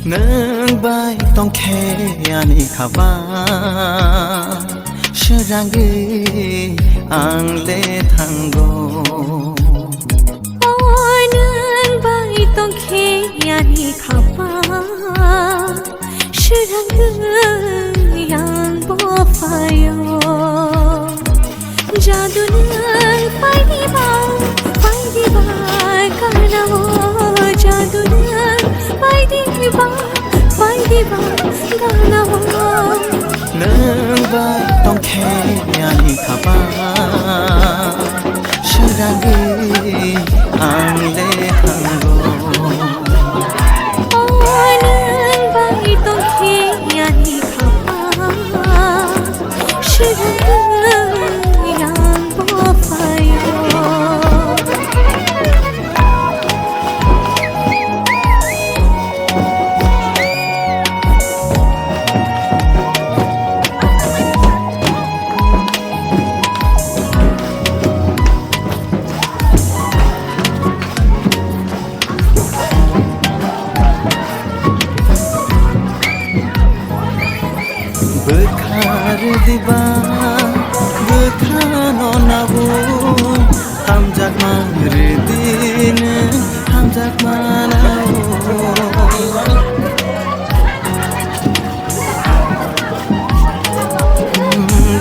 nâng bay tông khe ani khaba serangi ang le thango ôi nâng bay tông khe ani khaba serangi ang bo fayo jadu nâng bay di ba karna wo jadu nâng bay di ba karna wo nâng bay tông khe ani khaba serangi ang le thango ôi nâng bay tông khe ani khaba serangi ang bo fayo Bekhar diba bekhano nabu hamjak mahridin hamjak manau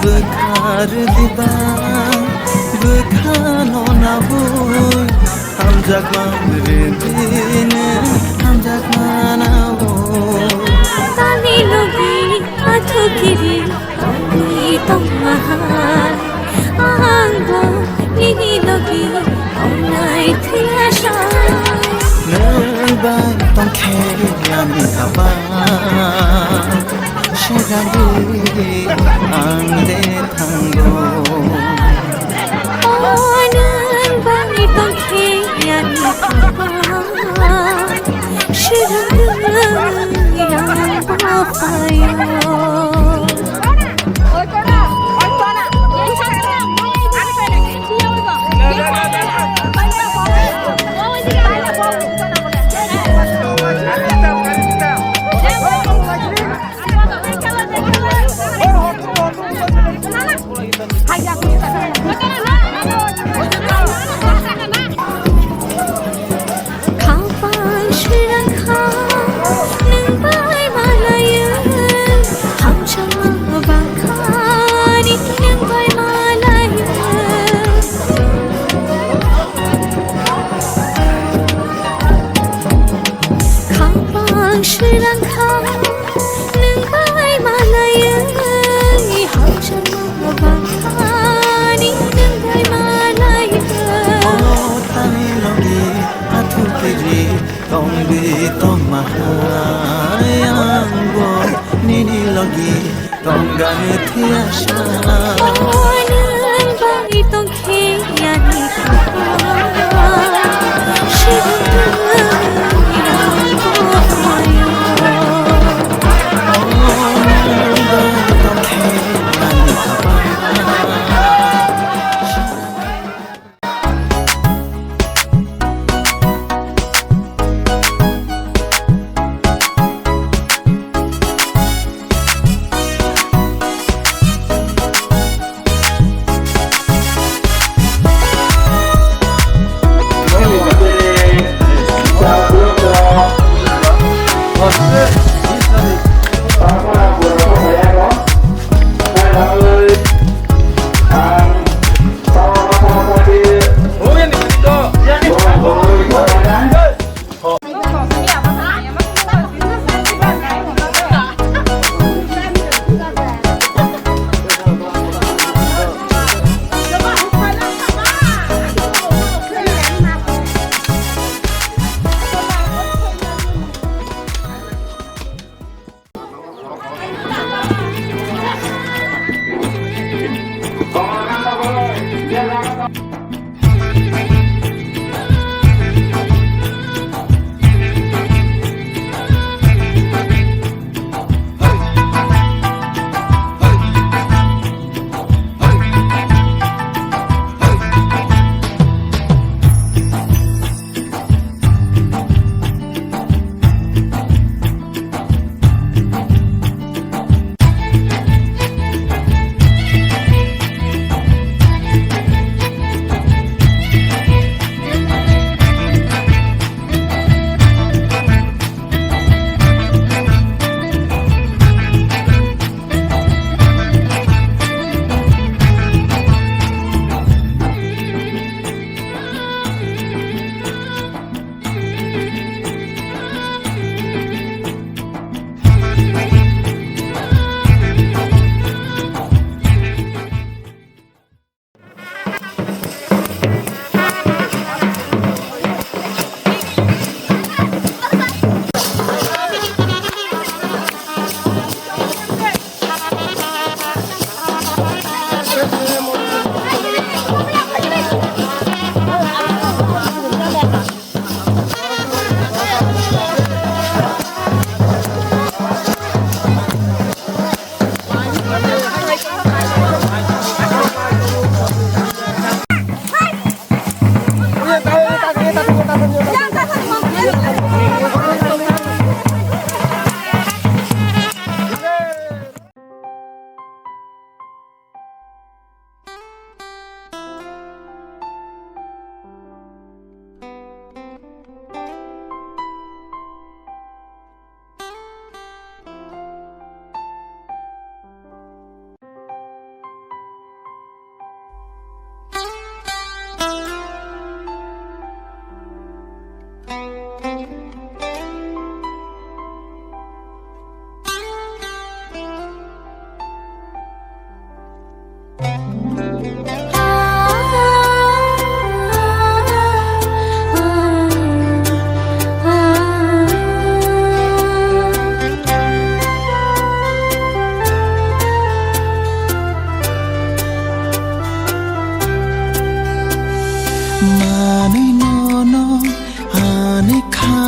bekhar diba bekhano nabu hamjak mahridin hamjak manau tani logi athu kiri ni tomahar angbo ni logi onai thiasha nâng bay tông khe ani khaba serangi ang le thango ôi nâng bay tông khe ani khaba serangi ang bo fayo Sri Lanka, nâng bay Malaya, học chân mơ bangkani, nâng bay Malaya. tani logi athu kiri tong bi tong mahayang boy nini logi tong gane thiasha Ôi nâng bay tông khe ani khaba, serangi ang bo fayo.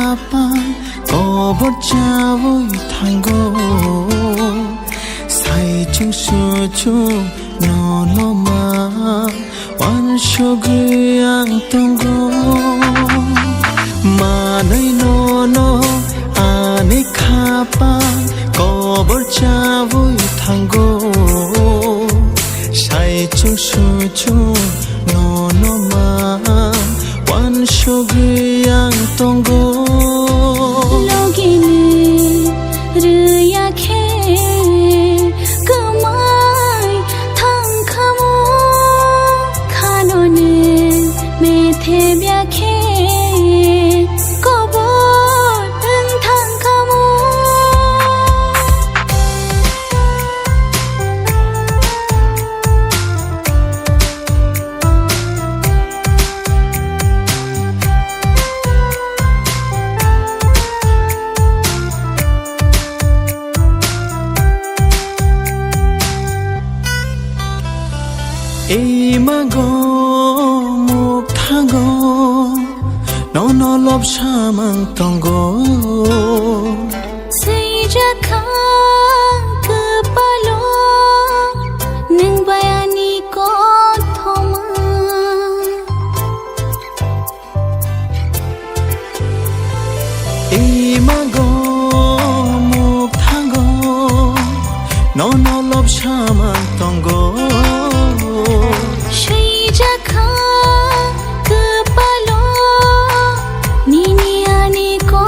khapa có trao tango sai chung su chung no ma wan shogriang tango ma nei no ane khapa có trao tango sai chung su chung no ma wan shogriang tango logini rya khe kamai thang khamo khanone methe bya khe kobor thang khamo Imago muktango no lop samang tongo seijaka kepalo neng bayani ko thoma Imago muktango no lop samang tongo seijaka kepalo nini ani ko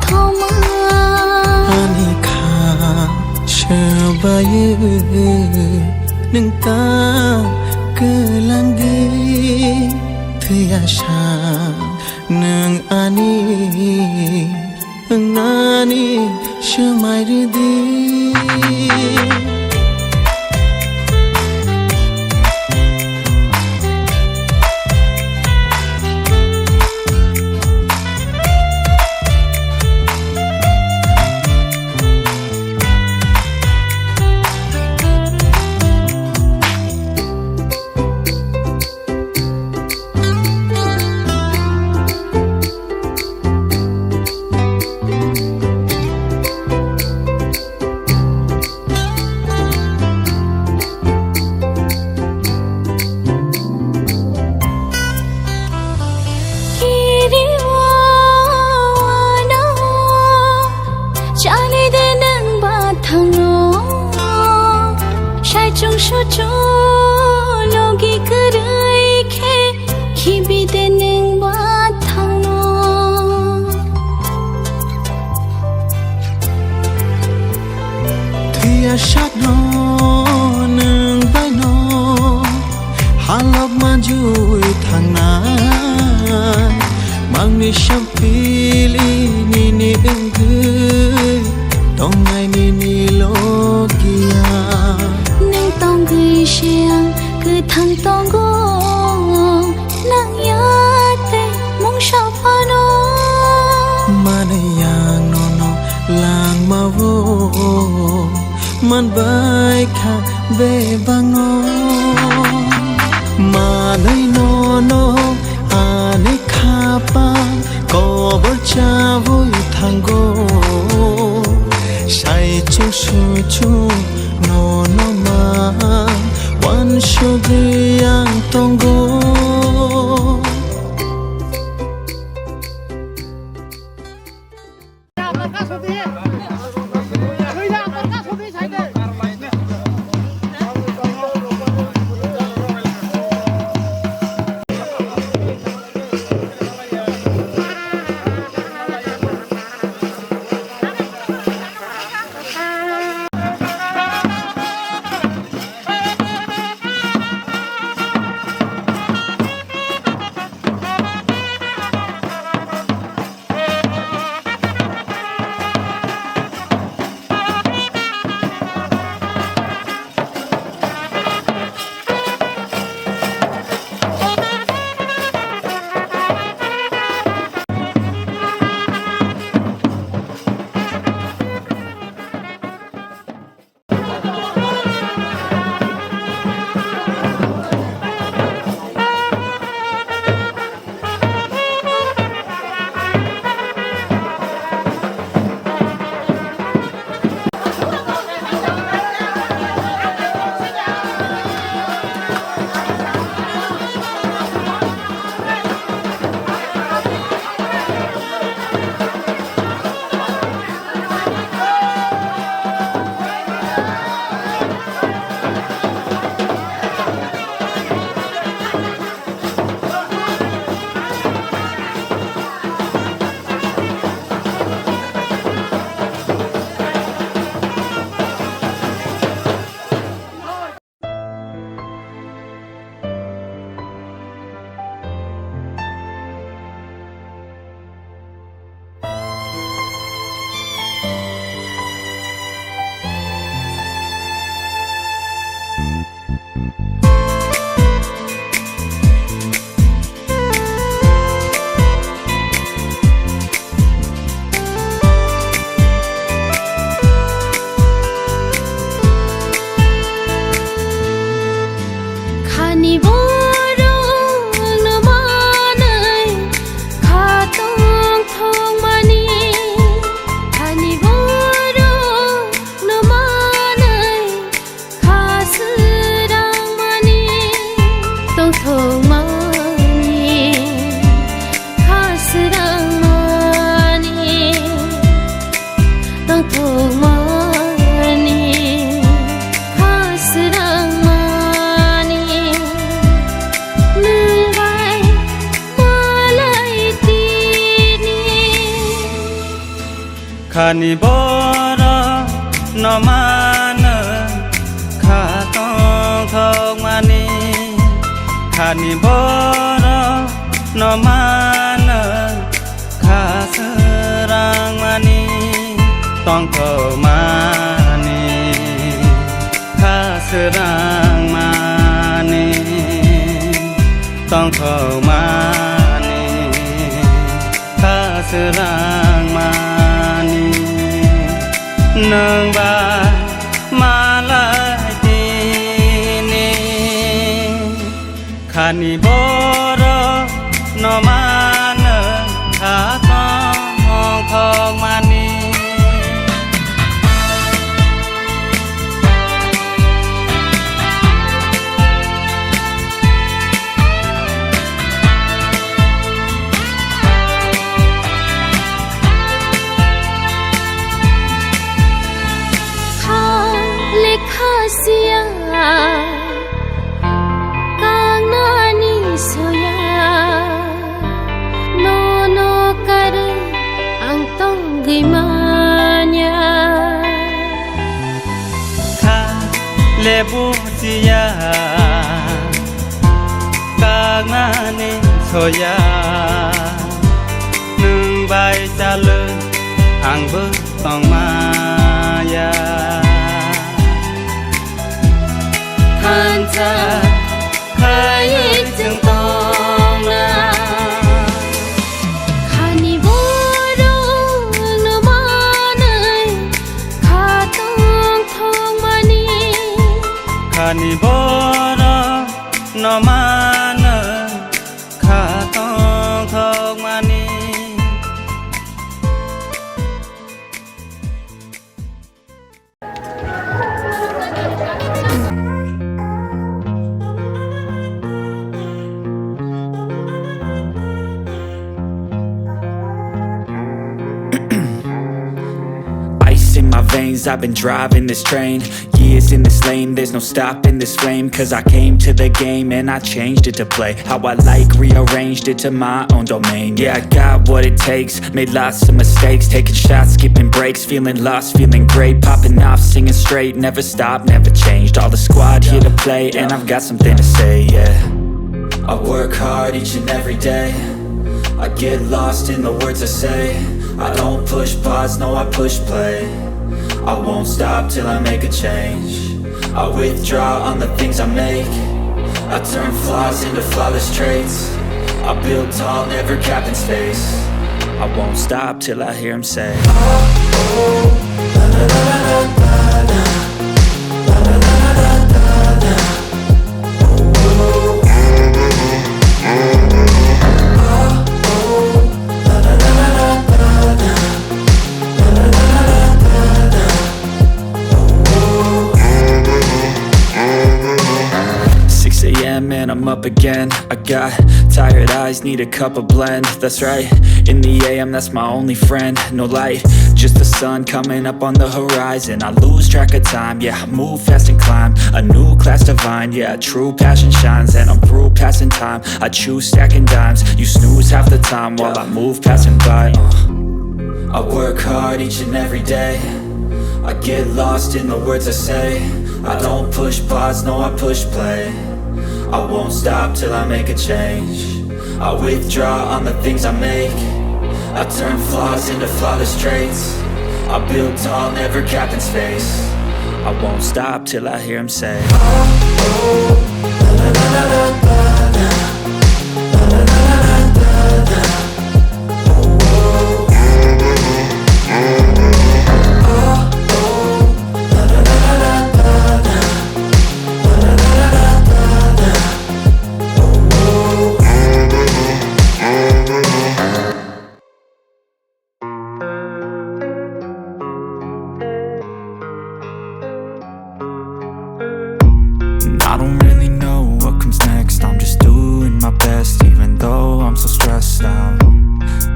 thoma ani kha shabaye nang ta kelangi thya sha nang ani nani shamai di sát nó nương bay nó halok manjui thang na mang ni shampili ni enggu tong ngai ni logia nương tong gui xiang cứ thang tong go nang ya te mong sao pha no manayang no lang ma wo man bai kha be bang no ma nei no ane kha pa ko bor cha vui tango sai chu su chu no ma wan shogi yang tongo khani bora no mana kha tong thong mani khani bora no mana kha sarang mani tong thong mani kha sarang mani tong thong mani kha sarang mani nang ba malai tini khani bora no mana kha tong thong mani Sia kang nani soya no no kar ang tong gimanya kha lebu sia kang nani soya nung bai cha le ang bu tong maya Hanta khai từng tông na khani boro no manai kha tong thong mani khani bora no mana kha tong thong mani in my veins, I've been driving this train. Years in this lane, there's no stopping this flame. Cause I came to the game and I changed it to play how I like, rearranged it to my own domain. Yeah, I got what it takes, made lots of mistakes, taking shots, skipping breaks, feeling lost, feeling great, popping off, singing straight, never stopped, never changed. All the squad here to play and I've got something to say, yeah. I work hard each and every day, I get lost in the words I say. I don't push pause, no I push play. I won't stop till I make a change. I withdraw on the things I make. I turn flaws into flawless traits. I build tall, never capped in space. I won't stop till I hear him say and I'm up again. I got tired eyes, need a cup of blend. That's right, in the AM, that's my only friend. No light, just the sun coming up on the horizon. I lose track of time, yeah, I move fast and climb a new class divine, yeah, true passion shines. And I'm through passing time, I choose stacking dimes. You snooze half the time while I move passing by. I work hard each and every day, I get lost in the words I say. I don't push pause, no I push play. I won't stop till I make a change. I withdraw on the things I make. I turn flaws into flawless traits. I build tall, never capped in space. I won't stop till I hear him say I don't really know what comes next. I'm just doing my best, even though I'm so stressed out.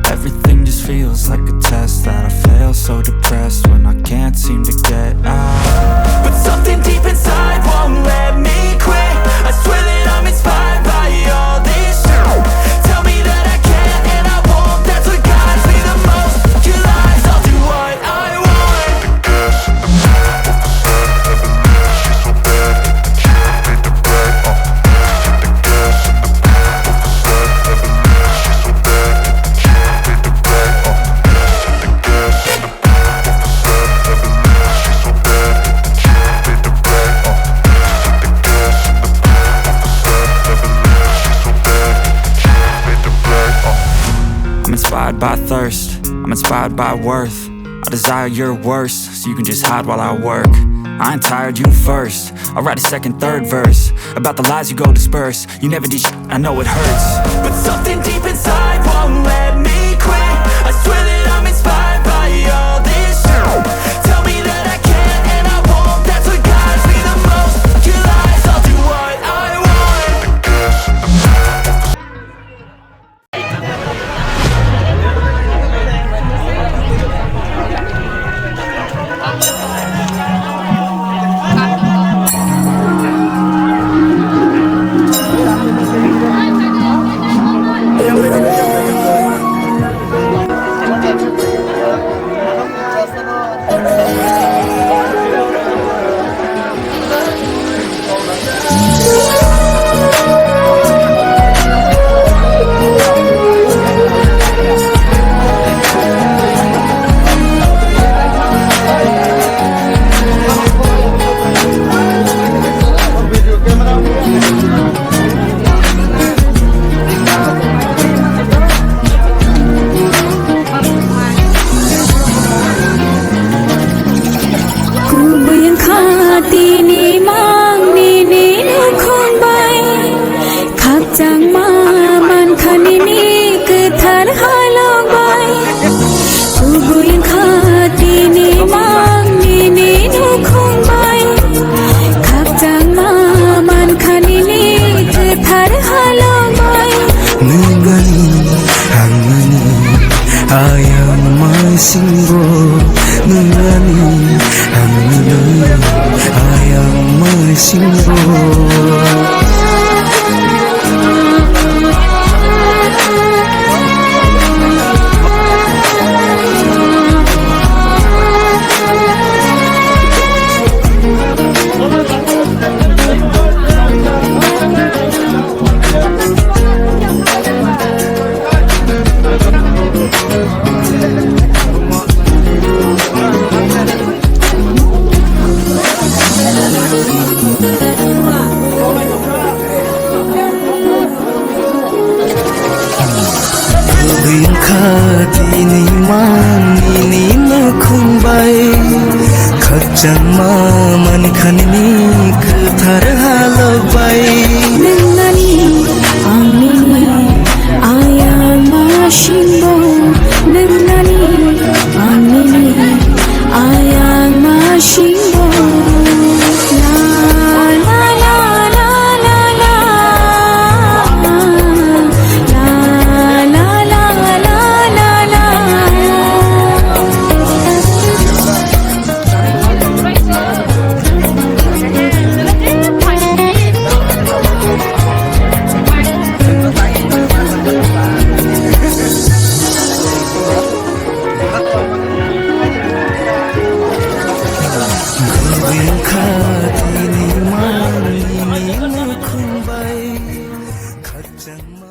Everything just feels like a test that I fail, so depressed when I can't seem to get out. But something deep inside won't let me quit. I swear that I'm inspired by all this shit. Tell me that I can and I won't, that's what guides me the most. Your lies, I'll do what I thirst. I'm inspired by worth. I desire your worst, so you can just hide while I work. I ain't tired, you first. I'll write a second, third verse about the lies you go disperse. You never did shit, I know it hurts, but something deep inside won't let me quit. I swear that I'm inspired by all this shit. Tell me that I can't and I won't. That's what guides me the most. Your lies, I'll do what I want. Jangan